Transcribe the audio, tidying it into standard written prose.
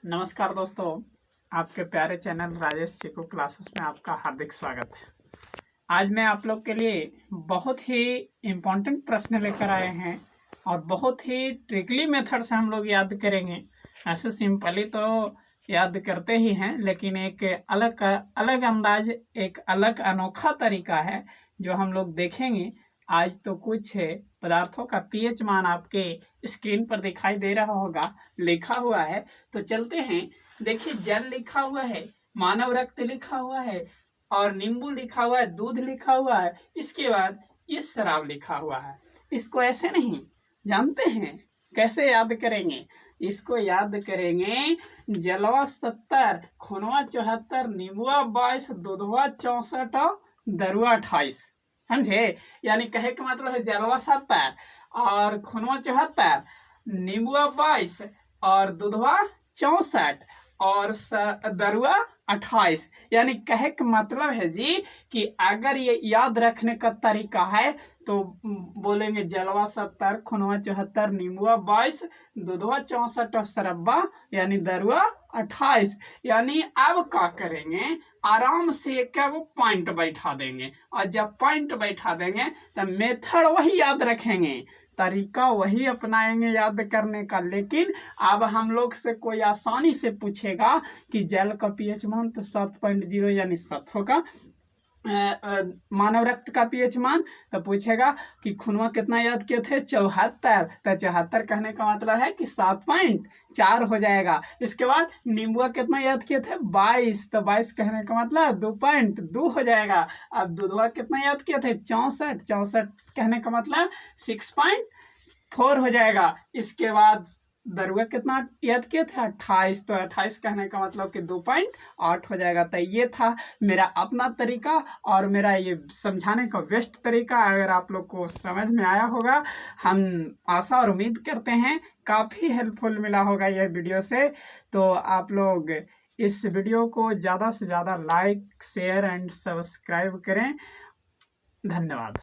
नमस्कार दोस्तों, आपके प्यारे चैनल राजेश चिकू क्लासेस में आपका हार्दिक स्वागत है। आज मैं आप लोग के लिए बहुत ही इम्पोर्टेंट प्रश्न लेकर आए हैं और बहुत ही ट्रिकली मेथड से हम लोग याद करेंगे। ऐसे सिंपली तो याद करते ही हैं, लेकिन एक अलग अलग अंदाज, एक अलग अनोखा तरीका है जो हम लोग देखेंगे। आज तो कुछ पदार्थों का पीएच मान आपके स्क्रीन पर दिखाई दे रहा होगा, लिखा हुआ है। तो चलते हैं। देखिए, जल लिखा हुआ है, मानव रक्त लिखा हुआ है और नींबू लिखा हुआ है, दूध लिखा हुआ है। इसके बाद ये शराब लिखा हुआ है। इसको ऐसे नहीं जानते हैं, कैसे याद करेंगे? इसको याद करेंगे, जलवा 70, खूनवा 74, नींबुआ 22, दूधवा 64, दरुआ 28। समझे? यानी कहे का मतलब है जलवा 70 और खूनवा 74, नींबुआ 22 और दूधवा 64 और दरुआ 28। यानी कहे का मतलब है जी कि अगर ये याद रखने का तरीका है तो बोलेंगे जलवा 70, खूनवा 74, नींबुआ 22, दूधवा 64 और सरब्बा यानी दरुआ 28। यानी अब क्या करेंगे, आराम से एक वो पॉइंट बैठा देंगे और जब पॉइंट बैठा देंगे तो मेथड वही याद रखेंगे, तरीका वही अपनाएंगे याद करने का। लेकिन अब हम लोग से कोई आसानी से पूछेगा कि जल का पीएच मान, तो 7.0 यानी 7 होगा। मानव रक्त का पीएच मान तो पूछेगा कि खूनवा कितना याद किए थे, 74। तो 74 कहने का मतलब है कि 7.4 हो जाएगा। इसके बाद नींबुआ कितना याद किए थे, 22। तो 22 कहने का मतलब 2.2 हो जाएगा। अब दूधवा कितना याद किए थे, 64। 64 कहने का मतलब 6.4 हो जाएगा। इसके बाद दरुआ कितना याद किए थे, 28। तो 28 कहने का मतलब कि 2.8 हो जाएगा। तो ये था मेरा अपना तरीका और मेरा ये समझाने का बेस्ट तरीका। अगर आप लोग को समझ में आया होगा, हम आशा और उम्मीद करते हैं काफ़ी हेल्पफुल मिला होगा यह वीडियो से। तो आप लोग इस वीडियो को ज़्यादा से ज़्यादा लाइक, शेयर एंड सब्सक्राइब करें। धन्यवाद।